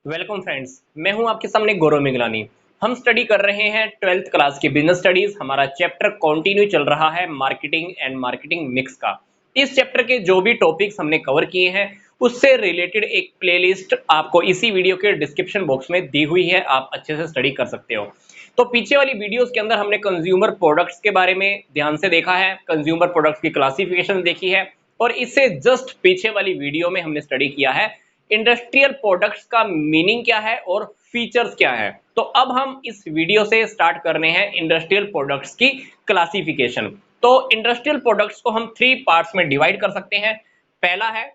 Welcome friends, मैं हूं आपके सामने गौरव मिगलानी। हम स्टडी कर रहे हैं 12th क्लास की बिजनेस स्टडीज। हमारा चैप्टर कंटिन्यू चल रहा है मार्केटिंग एंड मार्केटिंग मिक्स का। इस चैप्टर के जो भी टॉपिक्स हमने कवर किए हैं उससे रिलेटेड एक प्लेलिस्ट आपको इसी वीडियो के डिस्क्रिप्शन बॉक्स में दी हुई है, आप अच्छे से स्टडी कर सकते हो। तो पीछे वाली वीडियोस के अंदर हमने कंज्यूमर प्रोडक्ट्स के बारे में ध्यान से देखा है, कंज्यूमर प्रोडक्ट्स की क्लासिफिकेशन देखी है, और इससे जस्ट पीछे वाली वीडियो में हमने स्टडी किया है इंडस्ट्रियल प्रोडक्ट्स का मीनिंग क्या है और फीचर्स क्या है। तो अब हम इस वीडियो से स्टार्ट करने हैं इंडस्ट्रियल प्रोडक्ट्स की क्लासिफिकेशन। तो इंडस्ट्रियल प्रोडक्ट्स को हम 3 पार्ट्स में डिवाइड कर सकते हैं। पहला है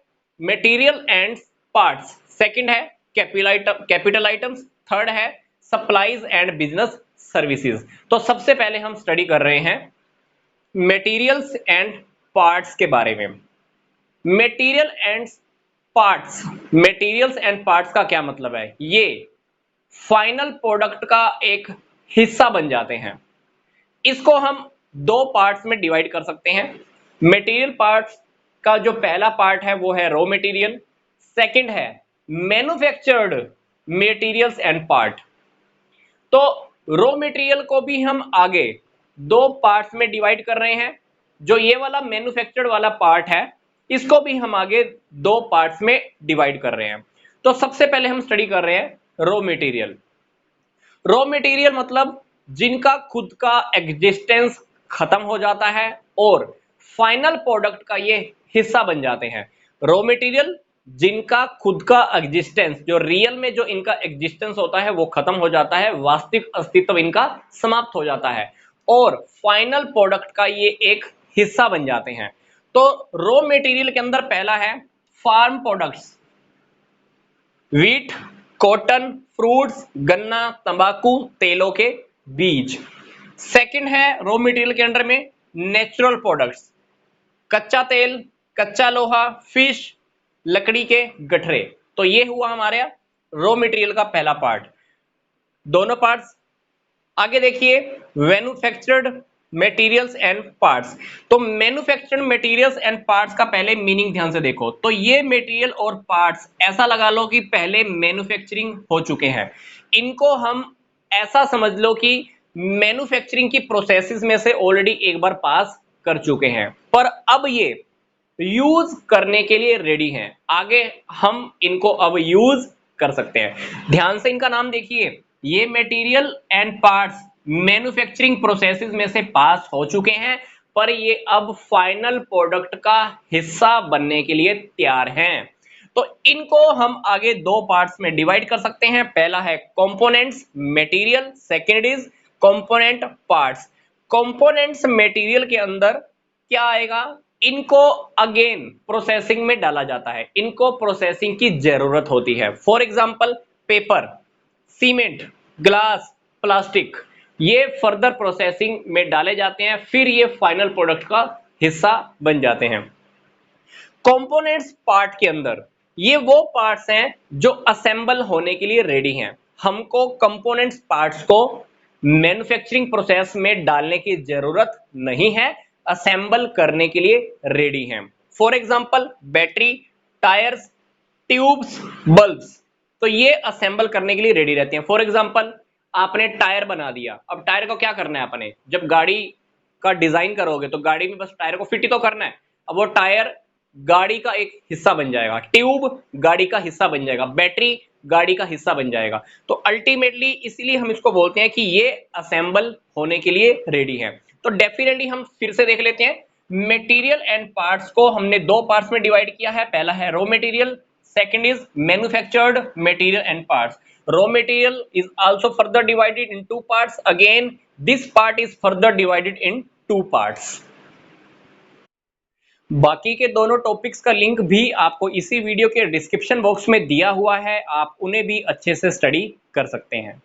मटेरियल एंड पार्ट्स, सेकंड है कैपिटल आइटम्स, थर्ड है सप्लाईज एंड बिजनेस सर्विसेज। तो सबसे पहले हम स्टडी कर रहे हैं मटेरियल्स एंड पार्ट्स के बारे में। Material and parts, materials and parts का क्या मतलब है? ये फाइनल प्रोडक्ट का एक हिस्सा बन जाते हैं। इसको हम 2 पार्ट्स में डिवाइड कर सकते हैं। मटेरियल पार्ट्स का जो पहला पार्ट है वो है रॉ मटेरियल, सेकंड है मैन्युफैक्चर्ड मटेरियल्स एंड पार्ट। तो रॉ मटेरियल को भी हम आगे 2 पार्ट्स में डिवाइड कर रहे हैं। जो ये वाला मैन्युफैक्चर्ड वाला पार्ट है इसको भी हम आगे 2 पार्ट्स में डिवाइड कर रहे हैं। तो सबसे पहले हम स्टडी कर रहे हैं रॉ मटेरियल। रॉ मटेरियल मतलब जिनका खुद का एग्जिस्टेंस खत्म हो जाता है और फाइनल प्रोडक्ट का ये हिस्सा बन जाते हैं। रॉ मटेरियल जिनका खुद का एग्जिस्टेंस, जो रियल में जो इनका एग्जिस्टेंस होता है वो खत्म हो जाता है, वास्तविक अस्तित्व इनका समाप्त हो जाता है और फाइनल प्रोडक्ट का ये एक हिस्सा बन जाते हैं। तो रॉ मटेरियल के अंदर पहला है farm products, wheat, cotton, fruits, गन्ना, तंबाकू, तेलों के बीज। सेकंड है रॉ मटेरियल के अंदर में नेचुरल प्रोडक्ट्स, कच्चा तेल, कच्चा लोहा, फिश, लकड़ी के गठरे। तो ये हुआ हमारे रॉ मटेरियल का पहला पार्ट। दोनों पार्ट्स आगे देखिए, मैन्युफैक्चर्ड मटेरियल्स एंड पार्ट्स। तो मैन्युफैक्चर्ड मटेरियल्स एंड पार्ट्स का पहले मीनिंग ध्यान से देखो। तो ये मटेरियल और पार्ट्स ऐसा लगा लो कि पहले मैन्युफैक्चरिंग हो चुके हैं। इनको हम ऐसा समझ लो कि मैन्युफैक्चरिंग की प्रोसेसेस में से ऑलरेडी एक बार पास कर चुके हैं, पर अब ये यूज करने के लिए रेडी हैं। आगे हम इनको अब यूज कर सकते हैं। ध्यान से इनका नाम देखिए, ये material and parts manufacturing processes में से पास हो चुके हैं, पर ये अब फाइनल प्रोडक्ट का हिस्सा बनने के लिए तैयार हैं। तो इनको हम आगे 2 पार्ट्स में डिवाइड कर सकते हैं। पहला है components material, second is component parts. Components material के अंदर क्या आएगा? इनको अगेन प्रोसेसिंग में डाला जाता है, इनको प्रोसेसिंग की जरूरत होती है। For example paper, cement, glass, plastic, ये फर्दर प्रोसेसिंग में डाले जाते हैं, फिर ये फाइनल प्रोडक्ट का हिस्सा बन जाते हैं। कंपोनेंट्स पार्ट के अंदर ये वो पार्ट्स हैं जो असेंबल होने के लिए रेडी हैं। हमको कंपोनेंट्स पार्ट्स को मैन्युफैक्चरिंग प्रोसेस में डालने की जरूरत नहीं है, असेंबल करने के लिए रेडी हैं। For example battery, tyres, tubes, bulbs, तो ये असेंबल करने के लिए रेडी रहते हैं। फॉर एग्जांपल आपने टायर बना दिया, अब टायर को क्या करना है? आपने जब गाड़ी का डिजाइन करोगे तो गाड़ी में बस टायर को फिट ही तो करना है। अब वो टायर गाड़ी का एक हिस्सा बन जाएगा, ट्यूब गाड़ी का हिस्सा बन जाएगा, बैटरी गाड़ी का हिस्सा बन जाएगा। तो अल्टीमेटली इसीलिए हम इसको बोलते हैं कि ये असेंबल होने के लिए रेडी है। तो डेफिनेटली हम फिर से देख लेते हैं, मटेरियल एंड पार्ट्स को हमने 2 पार्ट्स में डिवाइड किया है। पहला है raw material, second is manufactured material and parts. Raw material is also further divided in 2 parts. Again this part is further divided in 2 parts. बाकी के दोनों टॉपिक्स का लिंक भी आपको इसी वीडियो के डिस्क्रिप्शन बॉक्स में दिया हुआ है, आप उन्हें भी अच्छे से स्टडी कर सकते हैं।